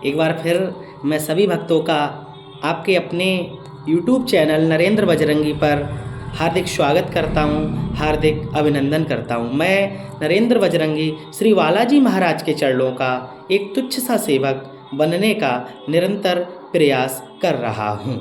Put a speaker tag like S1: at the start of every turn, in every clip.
S1: एक बार फिर मैं सभी भक्तों का आपके अपने YouTube चैनल नरेंद्र बजरंगी पर हार्दिक स्वागत करता हूँ, हार्दिक अभिनंदन करता हूँ। मैं नरेंद्र बजरंगी श्री बालाजी महाराज के चरणों का एक तुच्छ सा सेवक बनने का निरंतर प्रयास कर रहा हूँ।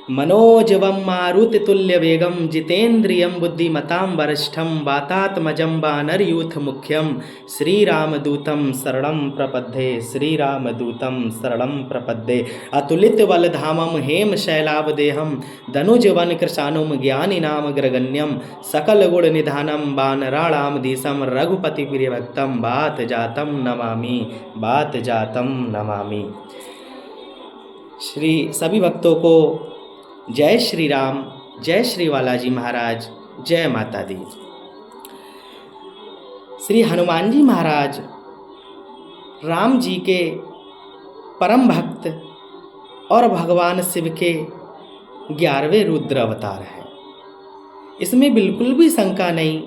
S1: मनोजवम मारुतितुल्य वेगम जितेन्द्रियं बुद्धिमतां वरिष्ठं वातात्मजं वानरयूथ मुख्यं श्रीरामदूतं शरणं प्रपद्ये श्रीरामदूतं शरणं प्रपद्ये अतुलितबलधामं हेमशैलावदेहं धनुजवन कृशानुं ज्ञानिनामग्रगण्यं सकलगुणनिधानं वानराणामधीशं रघुपतिप्रियभक्तं वातजातं नमामि। श्री सभी भक्तों को जय श्री राम, जय श्री बालाजी महाराज, जय माता दी। श्री हनुमान जी महाराज राम जी के परम भक्त और भगवान शिव के 11वें रुद्र अवतार हैं। इसमें बिल्कुल भी शंका नहीं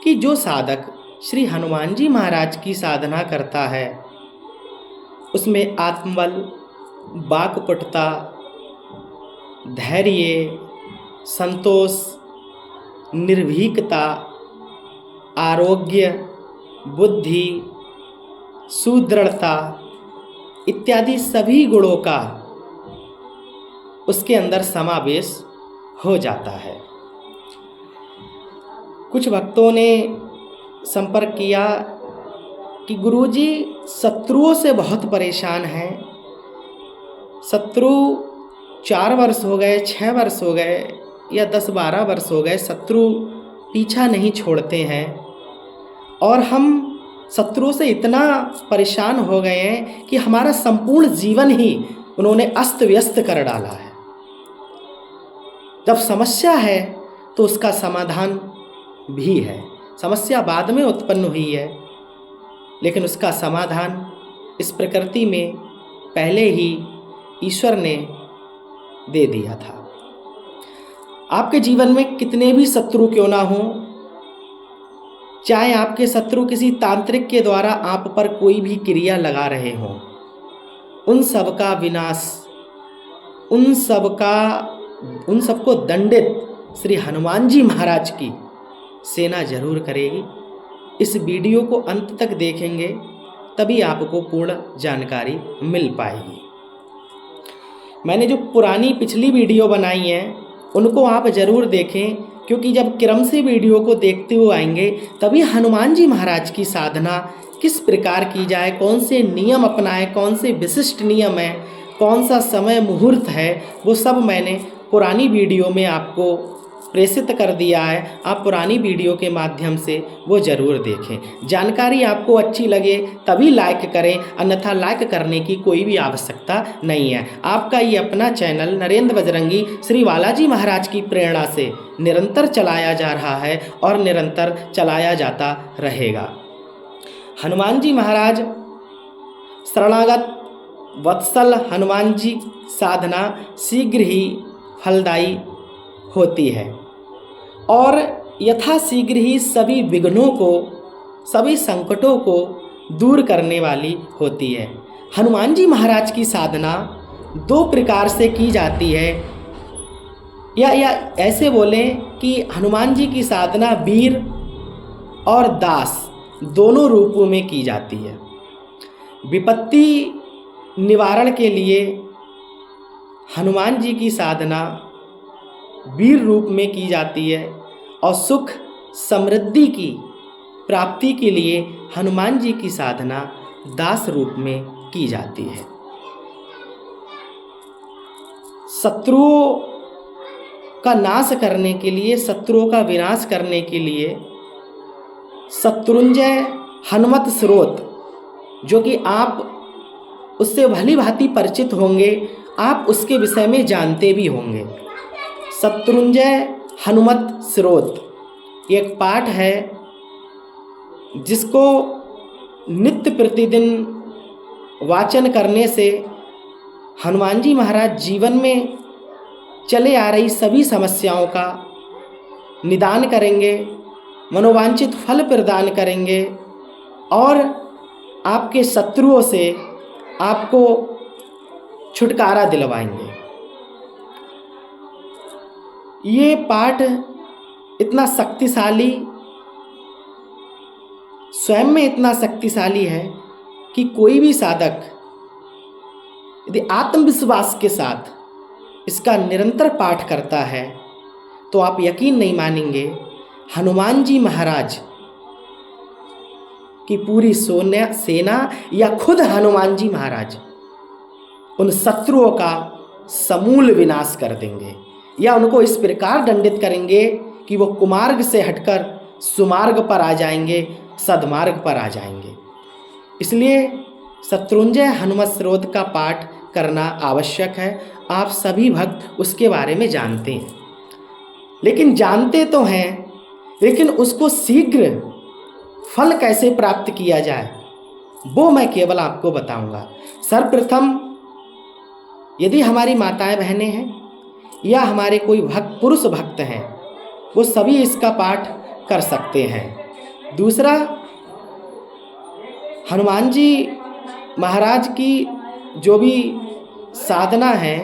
S1: कि जो साधक श्री हनुमान जी महाराज की साधना करता है उसमें आत्मबल, वाक्पटुता, धैर्य, संतोष, निर्भीकता, आरोग्य, बुद्धि, सुदृढ़ता इत्यादि सभी गुणों का उसके अंदर समावेश हो जाता है। कुछ भक्तों ने संपर्क किया कि गुरुजी शत्रुओं से बहुत परेशान हैं। शत्रु 4 वर्ष हो गए, 6 वर्ष हो गए या 10-12 वर्ष हो गए, शत्रु पीछा नहीं छोड़ते हैं और हम शत्रुओं से इतना परेशान हो गए हैं कि हमारा संपूर्ण जीवन ही उन्होंने अस्त व्यस्त कर डाला है। जब समस्या है तो उसका समाधान भी है। समस्या बाद में उत्पन्न हुई है लेकिन उसका समाधान इस प्रकृति में पहले ही ईश्वर ने दे दिया था। आपके जीवन में कितने भी शत्रु क्यों ना हो, चाहे आपके शत्रु किसी तांत्रिक के द्वारा आप पर कोई भी क्रिया लगा रहे हों, उन सब का विनाश, उन सबको दंडित श्री हनुमान जी महाराज की सेना जरूर करेगी। इस वीडियो को अंत तक देखेंगे तभी आपको पूर्ण जानकारी मिल पाएगी। मैंने जो पुरानी पिछली वीडियो बनाई हैं उनको आप ज़रूर देखें, क्योंकि जब क्रम से वीडियो को देखते हुए आएंगे तभी हनुमान जी महाराज की साधना किस प्रकार की जाए, कौन से नियम अपनाएं, कौन से विशिष्ट नियम हैं, कौन सा समय मुहूर्त है, वो सब मैंने पुरानी वीडियो में आपको प्रेषित कर दिया है। आप पुरानी वीडियो के माध्यम से वो ज़रूर देखें। जानकारी आपको अच्छी लगे तभी लाइक करें, अन्यथा लाइक करने की कोई भी आवश्यकता नहीं है। आपका ये अपना चैनल नरेंद्र बजरंगी श्री बालाजी महाराज की प्रेरणा से निरंतर चलाया जा रहा है और निरंतर चलाया जाता रहेगा। हनुमान जी महाराज शरणागत वत्सल हनुमान जी साधना शीघ्र ही फलदायी होती है और यथाशीघ्र ही सभी विघ्नों को, सभी संकटों को दूर करने वाली होती है। हनुमान जी महाराज की साधना 2 प्रकार से की जाती है, या ऐसे बोलें कि हनुमान जी की साधना वीर और दास दोनों रूपों में की जाती है। विपत्ति निवारण के लिए हनुमान जी की साधना वीर रूप में की जाती है और सुख समृद्धि की प्राप्ति के लिए हनुमान जी की साधना दास रूप में की जाती है। शत्रुओं का नाश करने के लिए, शत्रुओं का विनाश करने के लिए शत्रुंजय हनुमत स्रोत, जो कि आप उससे भली भांति परिचित होंगे, आप उसके विषय में जानते भी होंगे। शत्रुंजय हनुमत स्रोत एक पाठ है जिसको नित्य प्रतिदिन वाचन करने से हनुमान जी महाराज जीवन में चले आ रही सभी समस्याओं का निदान करेंगे, मनोवांछित फल प्रदान करेंगे और आपके शत्रुओं से आपको छुटकारा दिलवाएंगे। ये पाठ इतना शक्तिशाली, स्वयं में इतना शक्तिशाली है कि कोई भी साधक यदि आत्मविश्वास के साथ इसका निरंतर पाठ करता है तो आप यकीन नहीं मानेंगे, हनुमान जी महाराज की पूरी सेना या खुद हनुमान जी महाराज उन शत्रुओं का समूल विनाश कर देंगे, या उनको इस प्रकार दंडित करेंगे कि वो कुमार्ग से हटकर सुमार्ग पर आ जाएंगे, सद्मार्ग पर आ जाएंगे। इसलिए शत्रुंजय हनुमत स्रोत का पाठ करना आवश्यक है। आप सभी भक्त उसके बारे में जानते हैं, लेकिन जानते तो हैं, लेकिन उसको शीघ्र फल कैसे प्राप्त किया जाए वो मैं केवल आपको बताऊंगा। सर्वप्रथम यदि हमारी माताएं बहनें हैं या हमारे कोई पुरुष भक्त हैं, वो सभी इसका पाठ कर सकते हैं। दूसरा, हनुमान जी महाराज की जो भी साधना है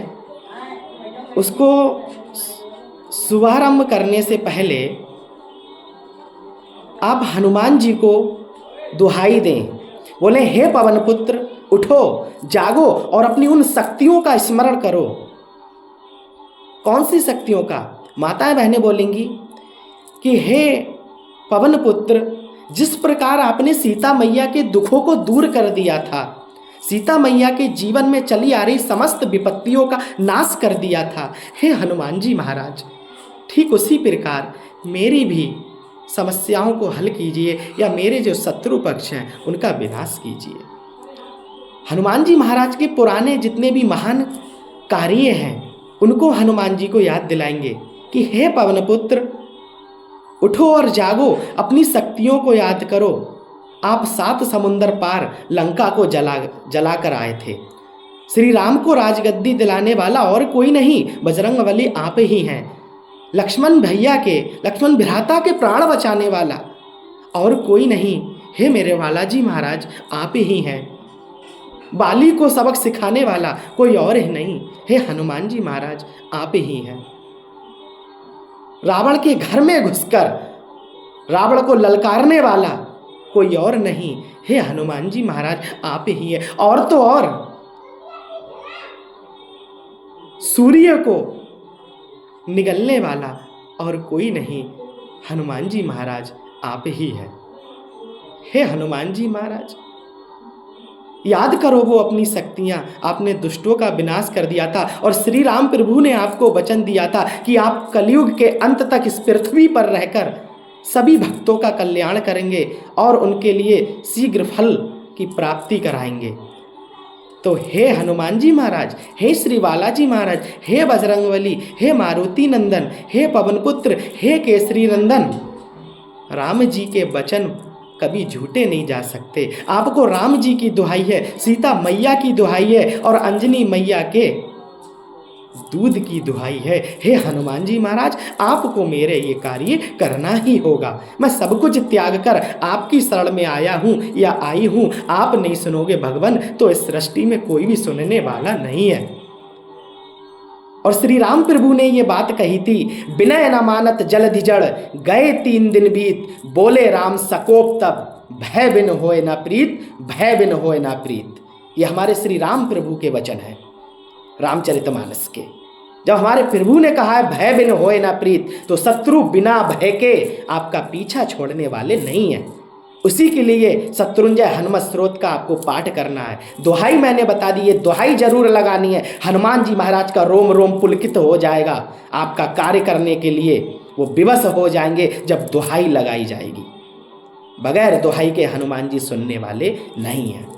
S1: उसको शुभारंभ करने से पहले आप हनुमान जी को दुहाई दें, बोले हे पवन पुत्र उठो, जागो और अपनी उन शक्तियों का स्मरण करो। कौन सी शक्तियों का? माताएं बहनें बोलेंगी कि हे पवन पुत्र, जिस प्रकार आपने सीता मैया के दुखों को दूर कर दिया था, सीता मैया के जीवन में चली आ रही समस्त विपत्तियों का नाश कर दिया था, हे हनुमान जी महाराज, ठीक उसी प्रकार मेरी भी समस्याओं को हल कीजिए, या मेरे जो शत्रु पक्ष हैं उनका विनाश कीजिए। हनुमान जी महाराज के पुराने जितने भी महान कार्य हैं उनको हनुमान जी को याद दिलाएंगे कि हे पवन पुत्र उठो और जागो, अपनी शक्तियों को याद करो। आप 7 समुंदर पार लंका को जला कर आए थे। श्री राम को राजगद्दी दिलाने वाला और कोई नहीं, बजरंगबली आप ही हैं। लक्ष्मण भ्राता के प्राण बचाने वाला और कोई नहीं, हे मेरे बालाजी महाराज आप ही हैं। बाली को सबक सिखाने वाला कोई और ही नहीं, हे हनुमान जी महाराज आप ही हैं। रावण के घर में घुसकर रावण को ललकारने वाला कोई और नहीं, हे हनुमान जी महाराज आप ही हैं। और तो और सूर्य को निगलने वाला और कोई नहीं, हनुमान जी महाराज आप ही हैं। हे हनुमान जी महाराज याद करो वो अपनी शक्तियां, आपने दुष्टों का विनाश कर दिया था और श्री राम प्रभु ने आपको वचन दिया था कि आप कलयुग के अंत तक इस पृथ्वी पर रहकर सभी भक्तों का कल्याण करेंगे और उनके लिए शीघ्र फल की प्राप्ति कराएंगे। तो हे हनुमान जी महाराज, हे श्री बालाजी महाराज, हे बजरंगबली, हे मारुति नंदन, हे पवन पुत्र, हे केसरी नंदन, राम जी के वचन कभी झूठे नहीं जा सकते। आपको राम जी की दुहाई है, सीता मैया की दुहाई है और अंजनी मैया के दूध की दुहाई है। हे हनुमान जी महाराज आपको मेरे ये कार्य करना ही होगा। मैं सब कुछ त्याग कर आपकी शरण में आया हूँ या आई हूँ। आप नहीं सुनोगे भगवान तो इस सृष्टि में कोई भी सुनने वाला नहीं है। और श्री राम प्रभु ने ये बात कही थी, विनय न मानत जलधि जड़, गए 3 दिन बीत, बोले राम सकोप तब, भय बिन होए ना प्रीत, भय बिन होए ना प्रीत। ये हमारे श्री राम प्रभु के वचन हैं रामचरितमानस के। जब हमारे प्रभु ने कहा है भय बिन होए ना प्रीत, तो शत्रु बिना भय के आपका पीछा छोड़ने वाले नहीं हैं। उसी के लिए शत्रुंजय हनुमत स्रोत का आपको पाठ करना है। दुहाई मैंने बता दी, ये दुहाई जरूर लगानी है। हनुमान जी महाराज का रोम रोम पुलकित हो जाएगा। आपका कार्य करने के लिए वो विवश हो जाएंगे जब दुहाई लगाई जाएगी। बगैर दुहाई के हनुमान जी सुनने वाले नहीं हैं।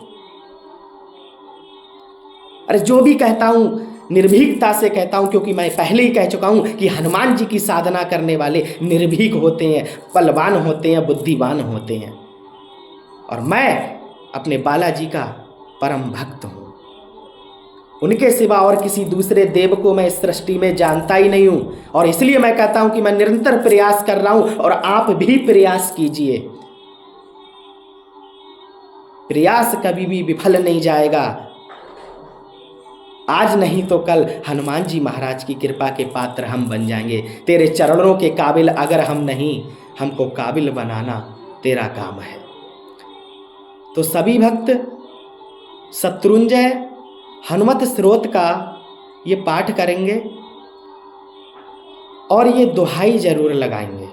S1: अरे जो भी कहता हूँ निर्भीकता से कहता हूँ, क्योंकि मैं पहले ही कह चुका हूँ कि हनुमान जी की साधना करने वाले निर्भीक होते हैं, बलवान होते हैं, बुद्धिमान होते हैं। और मैं अपने बालाजी का परम भक्त हूँ। उनके सिवा और किसी दूसरे देव को मैं इस सृष्टि में जानता ही नहीं हूँ। और इसलिए मैं कहता हूँ कि मैं निरंतर प्रयास कर रहा हूँ और आप भी प्रयास कीजिए। प्रयास कभी भी विफल नहीं जाएगा। आज नहीं तो कल हनुमान जी महाराज की कृपा के पात्र हम बन जाएंगे। तेरे चरणों के काबिल अगर हम नहीं, हमको काबिल बनाना तेरा काम है। तो सभी भक्त शत्रुंजय हनुमत स्रोत का ये पाठ करेंगे और ये दुहाई जरूर लगाएंगे।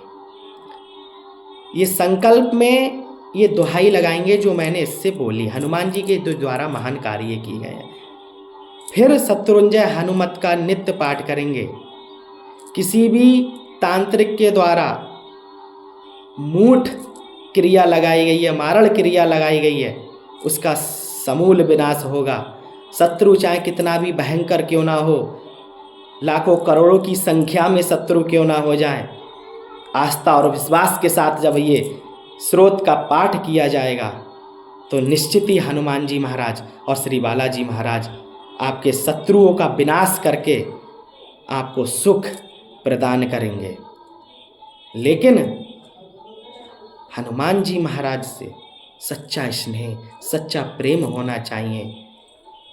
S1: ये संकल्प में ये दुहाई लगाएंगे जो मैंने इससे बोली, हनुमान जी के द्वारा महान कार्य किए गए हैं। फिर शत्रुंजय हनुमत का नित्य पाठ करेंगे। किसी भी तांत्रिक के द्वारा मूठ क्रिया लगाई गई है, मारण क्रिया लगाई गई है, उसका समूल विनाश होगा। शत्रु चाहे कितना भी भयंकर क्यों ना हो, लाखों करोड़ों की संख्या में शत्रु क्यों ना हो जाए, आस्था और विश्वास के साथ जब ये स्रोत का पाठ किया जाएगा तो निश्चित ही हनुमान जी महाराज और श्री बालाजी महाराज आपके शत्रुओं का विनाश करके आपको सुख प्रदान करेंगे। लेकिन हनुमान जी महाराज से सच्चा स्नेह, सच्चा प्रेम होना चाहिए।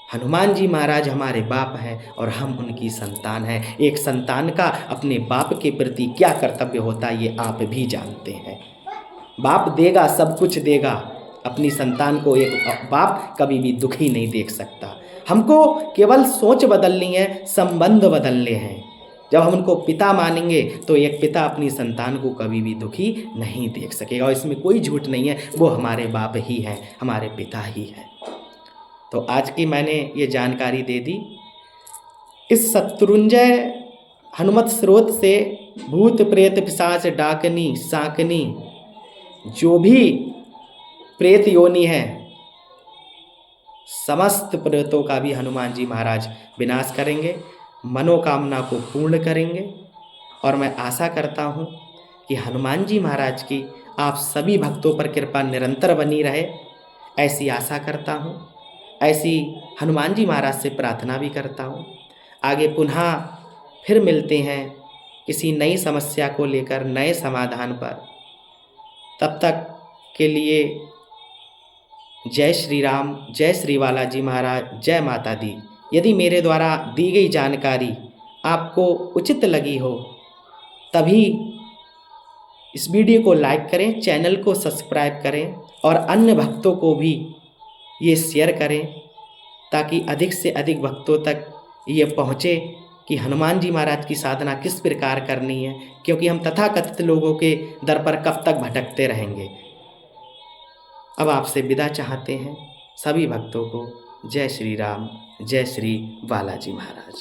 S1: हनुमान जी महाराज हमारे बाप हैं और हम उनकी संतान हैं। एक संतान का अपने बाप के प्रति क्या कर्तव्य होता है ये आप भी जानते हैं। बाप देगा, सब कुछ देगा, अपनी संतान को एक बाप कभी भी दुखी नहीं देख सकता। हमको केवल सोच बदलनी है, संबंध बदलने हैं। जब हम उनको पिता मानेंगे तो एक पिता अपनी संतान को कभी भी दुखी नहीं देख सकेगा, और इसमें कोई झूठ नहीं है, वो हमारे बाप ही हैं, हमारे पिता ही हैं। तो आज की मैंने ये जानकारी दे दी। इस शत्रुंजय हनुमत स्रोत से भूत प्रेत पिशाच डाकनी साकनी जो भी प्रेत योनि है, समस्त प्रेतों का भी हनुमान जी महाराज विनाश करेंगे, मनोकामना को पूर्ण करेंगे। और मैं आशा करता हूँ कि हनुमान जी महाराज की आप सभी भक्तों पर कृपा निरंतर बनी रहे, ऐसी आशा करता हूँ, ऐसी हनुमान जी महाराज से प्रार्थना भी करता हूँ। आगे पुनः फिर मिलते हैं किसी नई समस्या को लेकर, नए समाधान पर। तब तक के लिए जय श्री राम, जय श्री बालाजी महाराज, जय माता दी। यदि मेरे द्वारा दी गई जानकारी आपको उचित लगी हो तभी इस वीडियो को लाइक करें, चैनल को सब्सक्राइब करें और अन्य भक्तों को भी ये शेयर करें ताकि अधिक से अधिक भक्तों तक ये पहुँचे कि हनुमान जी महाराज की साधना किस प्रकार करनी है, क्योंकि हम तथाकथित लोगों के दर पर कब तक भटकते रहेंगे। अब आपसे विदा चाहते हैं सभी भक्तों को। जय श्री राम, जय श्री बालाजी महाराज।